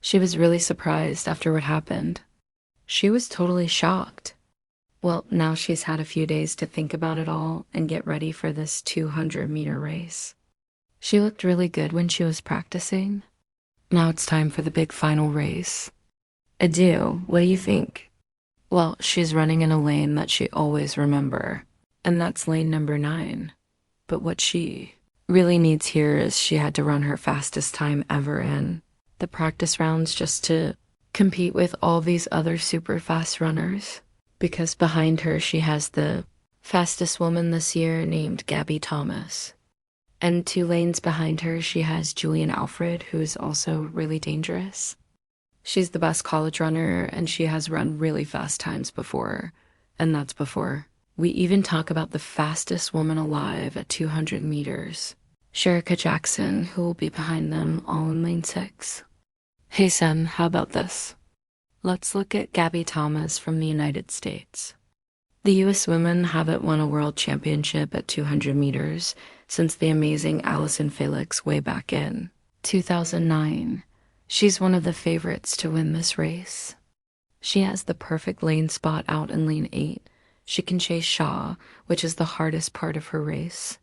She was really surprised after what happened. She was totally shocked. Well, now she's had a few days to think about it all and get ready for this 200-meter race. She looked really good when she was practicing. Now it's time for the big final race. Adieu, what do you think? Well, she's running in a lane that she always remember, and that's lane number 9. But what she really needs here is she had to run her fastest time ever in the practice rounds just to compete with all these other super fast runners. Because behind her she has the fastest woman this year named Gabby Thomas. And 2 lanes behind her she has Julian Alfred, who is also really dangerous. She's the best college runner and she has run really fast times before. And that's before we even talk about the fastest woman alive at 200 meters, Shericka Jackson, who will be behind them all in lane 6. Hey Sam, how about this? Let's look at Gabby Thomas from the United States. The U.S. women haven't won a world championship at 200 meters since the amazing Allison Felix way back in 2009. She's one of the favorites to win this race. She has the perfect lane spot out in lane 8. She can chase Shaw, which is the hardest part of her race.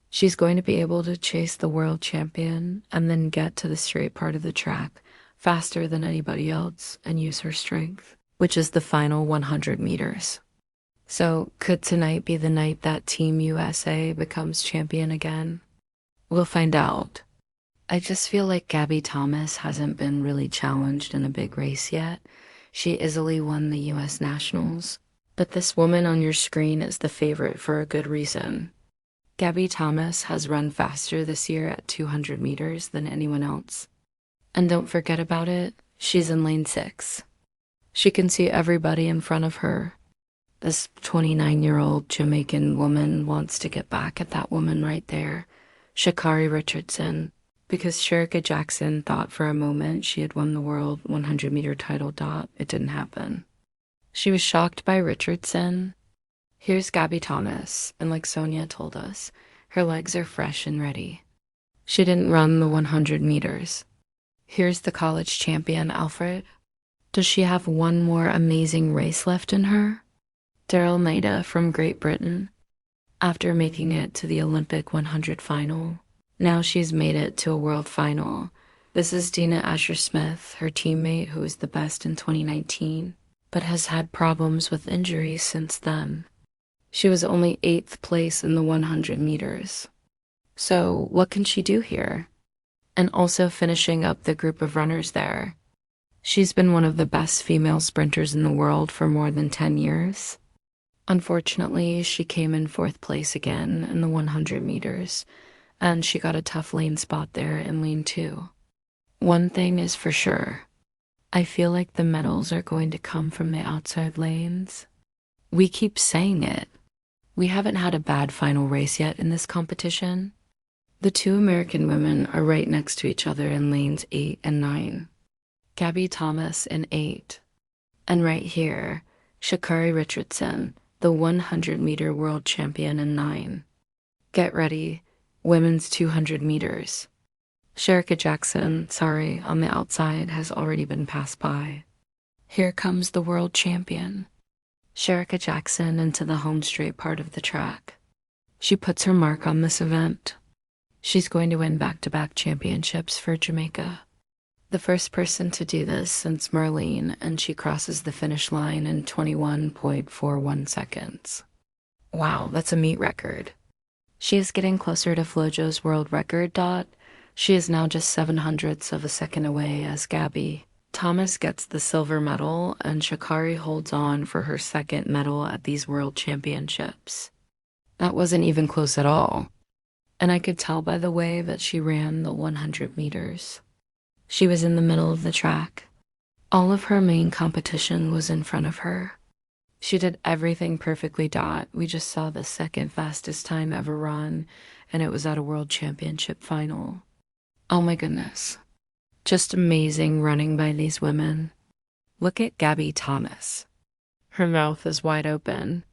She's going to be able to chase the world champion and then get to the straight part of the track faster than anybody else and use her strength, which is the final 100 meters. So could tonight be the night that Team USA becomes champion again? We'll find out. I just feel like Gabby Thomas hasn't been really challenged in a big race yet. She easily won the US Nationals, but this woman on your screen is the favorite for a good reason. Gabby Thomas has run faster this year at 200 meters than anyone else. And don't forget about it, she's in lane 6. She can see everybody in front of her. This 29-year-old Jamaican woman wants to get back at that woman right there, Sha'Carri Richardson, because Shericka Jackson thought for a moment she had won the world 100-meter title. It didn't happen. She was shocked by Richardson. Here's Gabby Thomas, and like Sonia told us, her legs are fresh and ready. She didn't run the 100 meters. Here's the college champion, Alfred. Does she have one more amazing race left in her? Daryl Maida from Great Britain. After making it to the Olympic 100 final, now she's made it to a world final. This is Dina Asher-Smith, her teammate who was the best in 2019, but has had problems with injuries since then. She was only 8th place in the 100 meters. So what can she do here? And also finishing up the group of runners there. She's been one of the best female sprinters in the world for more than 10 years. Unfortunately, she came in 4th place again in the 100 meters, and she got a tough lane spot there in lane 2. One thing is for sure, I feel like the medals are going to come from the outside lanes. We keep saying it. We haven't had a bad final race yet in this competition. The 2 American women are right next to each other in lanes 8 and 9. Gabby Thomas in 8. And right here, Sha'Carri Richardson, the 100-meter world champion in 9. Get ready, women's 200 meters. Shericka Jackson, on the outside, has already been passed by. Here comes the world champion. Shericka Jackson into the home straight part of the track. She puts her mark on this event. She's going to win back-to-back championships for Jamaica. The first person to do this since Marlene, and she crosses the finish line in 21.41 seconds. Wow, that's a meet record. She is getting closer to Flojo's world record. She is now just 7/100ths of a second away as Gabby. Thomas gets the silver medal, and Sha'Carri holds on for her 2nd medal at these world championships. That wasn't even close at all. And I could tell by the way that she ran the 100 meters. She was in the middle of the track. All of her main competition was in front of her. She did everything perfectly. We just saw the 2nd fastest time ever run, and it was at a world championship final. Oh my goodness. Just amazing running by these women. Look at Gabby Thomas. Her mouth is wide open.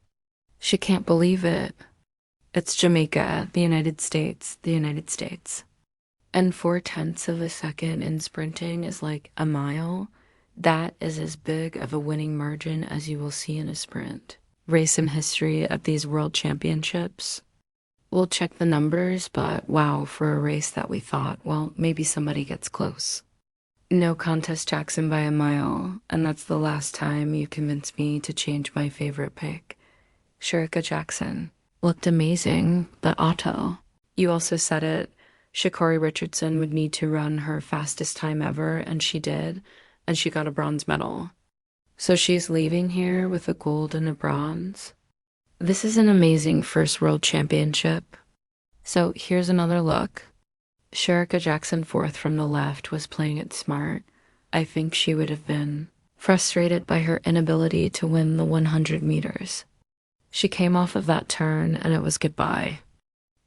She can't believe it. It's Jamaica, the United States, the United States. And 4/10 of a second in sprinting is like a mile. That is as big of a winning margin as you will see in a sprint race in history at these world championships. We'll check the numbers, but wow, for a race that we thought, well, maybe somebody gets close. No contest Jackson by a mile, and that's the last time you convinced me to change my favorite pick. Shericka Jackson looked amazing, but auto. You also said it. Sha'Carri Richardson would need to run her fastest time ever, and she did, and she got a bronze medal. So she's leaving here with a gold and a bronze. This is an amazing first world championship. So here's another look. Shericka Jackson, fourth from the left, was playing it smart. I think she would have been frustrated by her inability to win the 100 meters. She came off of that turn and it was goodbye.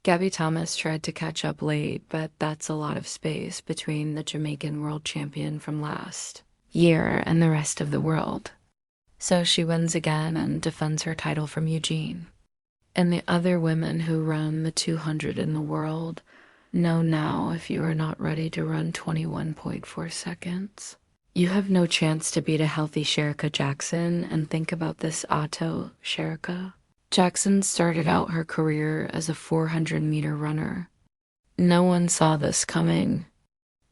Gabby Thomas tried to catch up late, but that's a lot of space between the Jamaican world champion from last year and the rest of the world. So she wins again and defends her title from Eugene. And the other women who run the 200 in the world know now if you are not ready to run 21.4 seconds. You have no chance to beat a healthy Shericka Jackson, and think about this auto Shericka. Jackson started out her career as a 400-meter runner. No one saw this coming.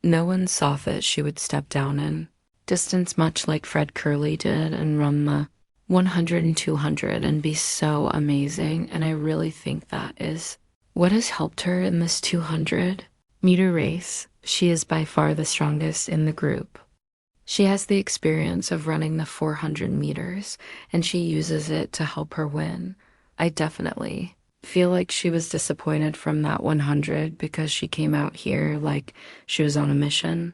No one saw that she would step down in distance much like Fred Curley did and run the 100 and 200 and be so amazing, and I really think that is what has helped her in this 200-meter race. She is by far the strongest in the group. She has the experience of running the 400 meters, and she uses it to help her win. I definitely feel like she was disappointed from that 100 because she came out here like she was on a mission.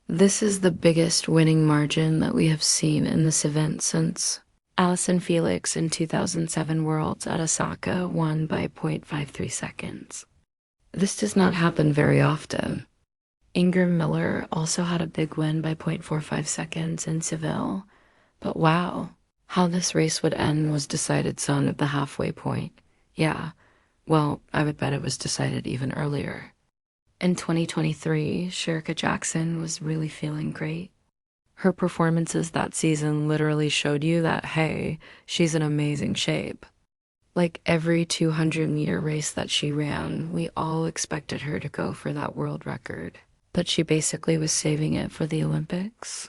This is the biggest winning margin that we have seen in this event since Allyson Felix in 2007 Worlds at Osaka won by 0.53 seconds. This does not happen very often. Ingram Miller also had a big win by 0.45 seconds in Seville, but wow, how this race would end was decided son at the halfway point. Yeah, well, I would bet it was decided even earlier. In 2023, Shericka Jackson was really feeling great. Her performances that season literally showed you that, hey, she's in amazing shape. Like every 200-meter race that she ran, we all expected her to go for that world record. But she basically was saving it for the Olympics.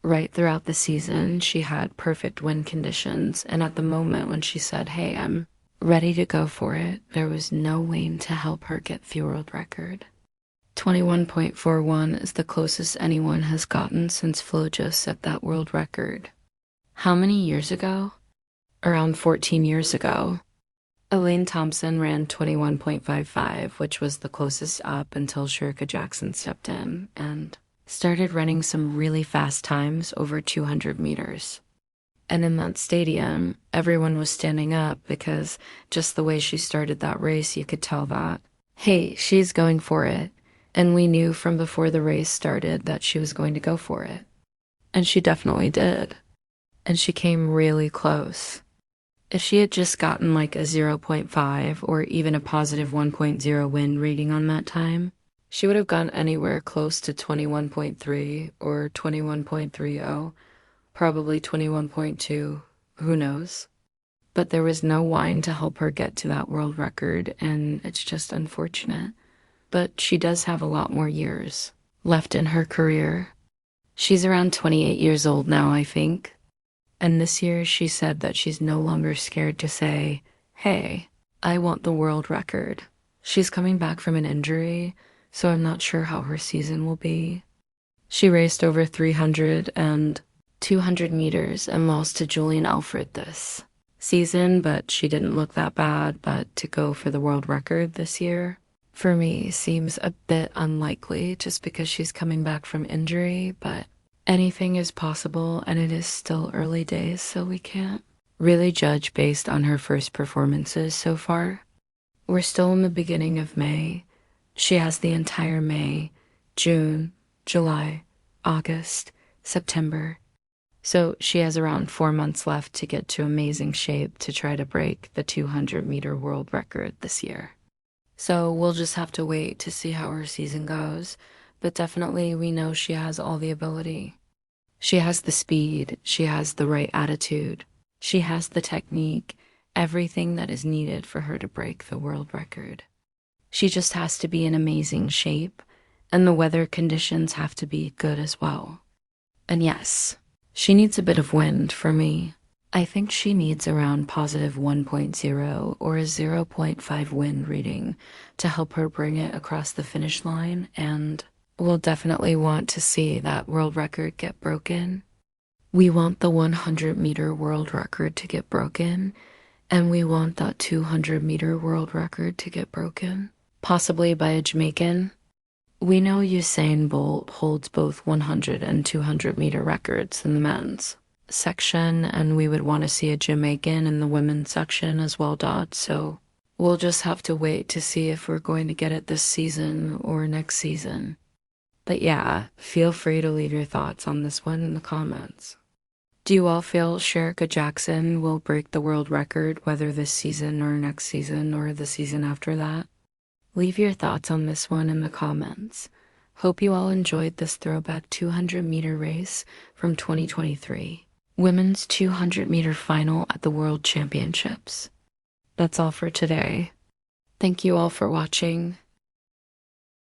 Right throughout the season, she had perfect wind conditions, and at the moment when she said, hey, I'm ready to go for it, there was no wind to help her get the world record. 21.41 is the closest anyone has gotten since Flojo set that world record. How many years ago? Around 14 years ago. Elaine Thompson ran 21.55, which was the closest up until Shericka Jackson stepped in and started running some really fast times over 200 meters. And in that stadium, everyone was standing up because just the way she started that race, you could tell that, hey, she's going for it. And we knew from before the race started that she was going to go for it. And she definitely did. And she came really close. If she had just gotten like a 0.5 or even a positive 1.0 wind rating on that time, she would have gone anywhere close to 21.3 or 21.30, probably 21.2, who knows. But there was no wine to help her get to that world record, and it's just unfortunate. But she does have a lot more years left in her career. She's around 28 years old now, I think. And this year she said that she's no longer scared to say, hey, I want the world record. She's coming back from an injury, so I'm not sure how her season will be. She raced over 300 and 200 meters and lost to Julian Alfred this season, but she didn't look that bad. But to go for the world record this year, for me, seems a bit unlikely just because she's coming back from injury, but anything is possible, and it is still early days, so we can't really judge based on her first performances so far. We're still in the beginning of May. She has the entire May, June, July, August, September. So she has around 4 months left to get to amazing shape to try to break the 200-meter world record this year. So we'll just have to wait to see how her season goes. But definitely, we know she has all the ability. She has the speed, she has the right attitude, she has the technique, everything that is needed for her to break the world record. She just has to be in amazing shape, and the weather conditions have to be good as well. And yes, she needs a bit of wind for me. I think she needs around positive 1.0 or a zero point 0.5 wind reading to help her bring it across the finish line, and we'll definitely want to see that world record get broken. We want the 100-meter world record to get broken, and we want that 200-meter world record to get broken, possibly by a Jamaican. We know Usain Bolt holds both 100 and 200-meter records in the men's section, and we would want to see a Jamaican in the women's section as well, so we'll just have to wait to see if we're going to get it this season or next season. But yeah, feel free to leave your thoughts on this one in the comments. Do you all feel Shericka Jackson will break the world record, whether this season or next season or the season after that? Leave your thoughts on this one in the comments. Hope you all enjoyed this throwback 200-meter race from 2023. Women's 200-meter final at the World Championships. That's all for today. Thank you all for watching.